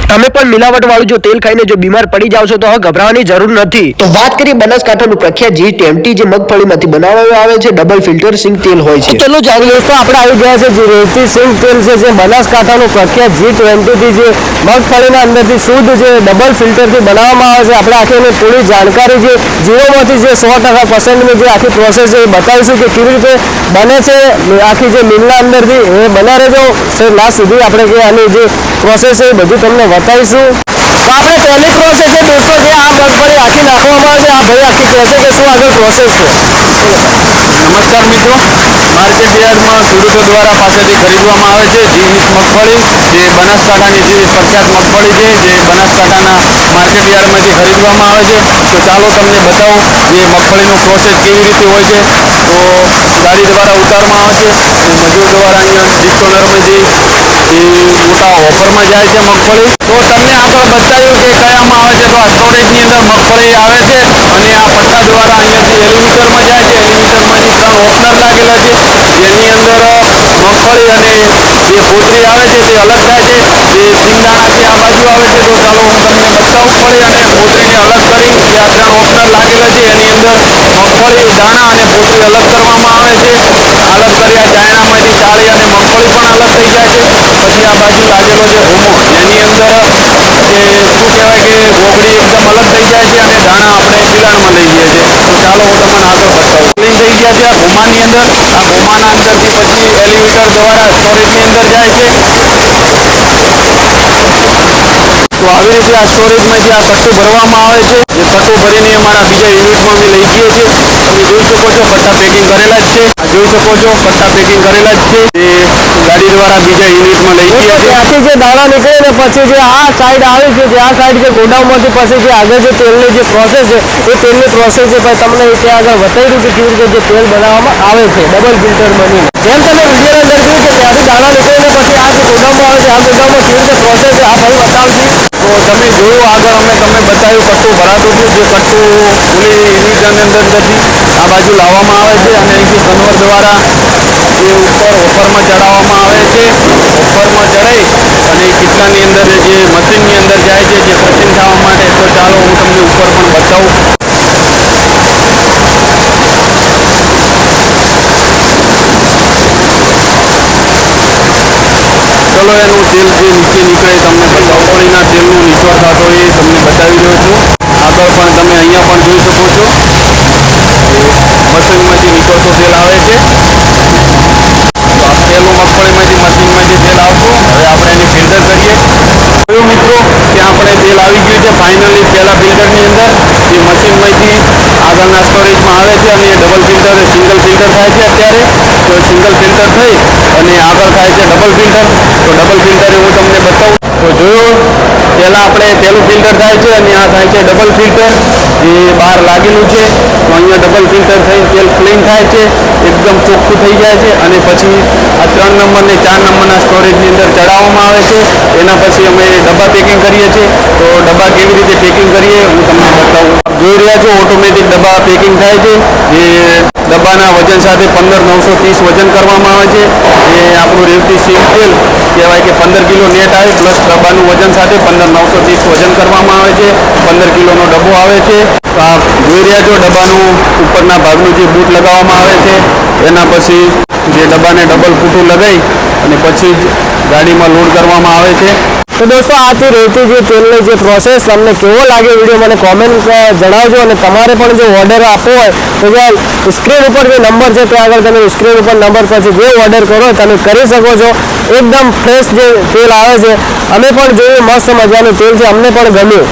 તમે પણ મિલાવટ વાળું જો તેલ ખાઈને જો બીમાર પડી જાવ છો તો હવે ગભરાવાની જરૂર નથી। તો વાત કરીએ બનાસકાંઠાનું પ્રખ્યાત G20 જે મગફળીમાંથી બનાવવામાં આવે છે, ડબલ ફિલ્ટર સિંગ તેલ હોય છે। ચલો જાણીએ દોસ્તો, આપણે આવી ગયા છે જે રેતી સિંગ તેલ છે જે બનાસકાંઠાનું પ્રખ્યાત G20 થી જે મગફળીના અંદરથી શુદ્ધ જે ડબલ ફિલ્ટરથી બનાવવામાં આવે છે। આપણે આખી પૂરી જાણકારી જે જીરોમાંથી જે 100% જે આખી પ્રોસેસ છે એ બતાવીશું કે કેવી રીતે બને છે આખી જે મિલના અંદરથી। એ બના રહેજો લાસ્ટ સુધી, આપણે કે આની જે પ્રોસેસ છે એ બધું તમને બતાવીશું। તો આપણે પહેલી પ્રોસેસ છે દોસ્તો, જે આ મગફળી આખી નાખવામાં આવે છે। આ ભાઈ આખી કહેશે કે શું આગળ પ્રોસેસ છે। નમસ્કાર મિત્રો, માર્કેટ યાર્ડમાં ખેડૂતો દ્વારા પાસેથી ખરીદવામાં આવે છે જીવીત મગફળી, જે બનાસકાંઠાની જે પ્રખ્યાત મગફળી છે, જે બનાસકાંઠાના માર્કેટ યાર્ડમાંથી ખરીદવામાં આવે છે। તો ચાલો તમને બતાવું જે મગફળીનું પ્રોસેસ કેવી રીતે હોય છે। તો ગાડી દ્વારા ઉતારવામાં આવે છે અને મજૂર દ્વારા અહીંયા ડિસ્ટોલરમાં જે મોટા હોપરમાં જાય છે મગફળી। તો તમને આગળ બતાવ્યું કે કયામાં આવે છે, તો આ સ્ટોરેજની અંદર મગફળી આવે છે અને આ પટ્ટા દ્વારા અહીંયાથી એલિમીટરમાં જાય છે। એલિમીટરમાંથી 3 ઓપનર લાગેલા છે, જેની અંદર મગફળી અને જે ફોતરી આવે છે તે અલગ થાય છે। જે સિંગદાણા છે આ બાજુ આવે છે। તો ચાલો હું તમને બતાવું, મગફળી અને ફોતરીને અલગ કરી જે આ 3 ઓપનર લાગેલા છે એની અંદર મગફળી, દાણા અને ફોતરી અલગ કરવામાં આવે છે। અલગ કર્યા દાણામાંથી ચાળી અને મગફળી પણ અલગ થઈ જાય છે। પછી આ બાજુ લાગેલો છે ભૂમો, એની અંદર જે શું કહેવાય કે ગોગડી એકદમ અલગ થઈ જાય છે અને દાણા આપણે નિરાણમાં લઈ લઈએ છીએ। તો ચાલો હું તમને આગળ બતાવું। ક્લીન થઈ ગયા છે આ ભૂમાની અંદર। આ ભૂમાના અંદરથી પછી એલિવેટર દ્વારા સ્ટોરેજની અંદર જાય છે। તો આવી રીતે આ સ્ટોરેજમાંથી આ કટ્ટું ભરવામાં આવે છે। એ કટ્ટું ભરીને અમારા બીજા યુનિટમાં અમે લઈ જઈએ છીએ। તમે જોઈ શકો છો કટ્ટા પેકિંગ કરેલા જ છે। આ જોઈ શકો છો કટ્ટા પેકિંગ કરેલા જ છે, એ ગાડી દ્વારા બીજા યુનિટમાં લઈ જઈએ છીએ। ત્યાંથી જે દાણા નીકળે ને પછી જે આ સાઈડ આવે છે, જે આ સાઈડ જે ગોડાઉનમાંથી પછી જે આગળ જે તેલની જે પ્રોસેસ છે એ તેલની પ્રોસેસ છે ભાઈ તમને ત્યાં આગળ બતાવ્યું કે કેવી રીતે જે તેલ બનાવવામાં આવે છે ડબલ ફિલ્ટર બનીને। જેમ તમે વિડીયોની અંદર જોયું કે ત્યાંથી દાણા નીકળે ને પછી આ જે ગોડાઉનમાં આવે છે, આ ગોડાઉનમાં કેવી રીતે પ્રોસેસ છે આ ભાઈ બતાવશે। તો તમે જોયું આગળ અમે તમને બતાવ્યું કટ્ટું ભરાતું હતું, જે કટ્ટું પૂરી એલિવેટરની અંદરથી આ બાજુ લાવવામાં આવે છે અને અહીંથી કન્વર દ્વારા જે ઉપર હોપરમાં ચડાવવામાં આવે છે। હોપરમાં ચડાઈ અને કિટલાની અંદર જે મશીનની અંદર જાય છે જે પેકિંગ થવા માટે। તો ચાલો હું તમને ઉપર પણ બતાવું। ચલો એનું તેલ જે નીચે નીકળે તમને મગફળીના તેલનો નિચોડ થતો એ તમને બતાવી રહ્યો છું। આગળ પણ તમે અહીંયા પણ જોઈ શકો છો મશીનમાંથી નીકળતું તેલ આવે છે। પહેલું મગફળીમાંથી મશીનમાંથી તેલ આવતું, હવે આપણે એને ફિલ્ટર કરીએ। જોયું મિત્રો કે આપણે તેલ આવી ગયું છે ફાઇનલી પહેલા ફિલ્ટરની અંદર, જે મશીનમાંથી આગળના સ્ટોરેજમાં આવે છે અને ડબલ ફિલ્ટર સિંગલ ફિલ્ટર થાય છે અત્યારે। તો સિંગલ ફિલ્ટર થઈ અને આગળ થાય છે ડબલ ફિલ્ટર। તો ડબલ ફિલ્ટર હું તમને બતાવું। તો જોયું પહેલાં આપણે પહેલું ફિલ્ટર થાય છે અને આ થાય છે ડબલ ફિલ્ટર, જે બહાર લાગેલું છે। તો અહીંયા ડબલ ફિલ્ટર થઈ તેલ ક્લીન થાય છે, એકદમ ચોખ્ખું થઈ જાય છે અને પછી આ 3 નંબર ને 4 નંબરના સ્ટોરેજની અંદર ચડાવવામાં આવે છે। એના પછી અમે ડબ્બા પેકિંગ કરીએ છીએ। તો ડબ્બા કેવી રીતે પેકિંગ કરીએ હું તમને બતાવું। જોઈ રહ્યા છો ઓટોમેટિક ડબ્બા પેકિંગ થાય છે, જે ડબ્બાના વજન સાથે 15930 વજન કરવામાં આવે છે। જે આપણું રેવતી સિંગ તેલ કહેવાય કે 15 કિલો નેટ આવે પ્લસ ડબ્બાનું વજન સાથે 15930 વજન કરવામાં આવે છે। 15 કિલોનો ડબ્બો આવે છે। તો આ જોઈ રહ્યા છો ડબ્બાનું ઉપરના ભાગનું જે બૂટ લગાવવામાં આવે છે, એના પછી જે ડબ્બાને ડબલ ફૂટું લગાવી અને પછી જ ગાડીમાં લોડ કરવામાં આવે છે। તો દોસ્તો આથી રહેતી જે તેલની જે પ્રોસેસ તમને કેવો લાગે વિડીયો મને કોમેન્ટ જણાવજો। અને તમારે પણ જો ઓર્ડર આપવો હોય તો જે સ્ક્રીન ઉપર જે નંબર છે ત્યાં આગળ તમે સ્ક્રીન ઉપર નંબર પછી જે ઓર્ડર કરો તમે કરી શકો છો। એકદમ ફ્રેશ જે તેલ આવે છે, અમે પણ જોયું મસ્ત મજાનું તેલ છે, અમને પણ ગમ્યું।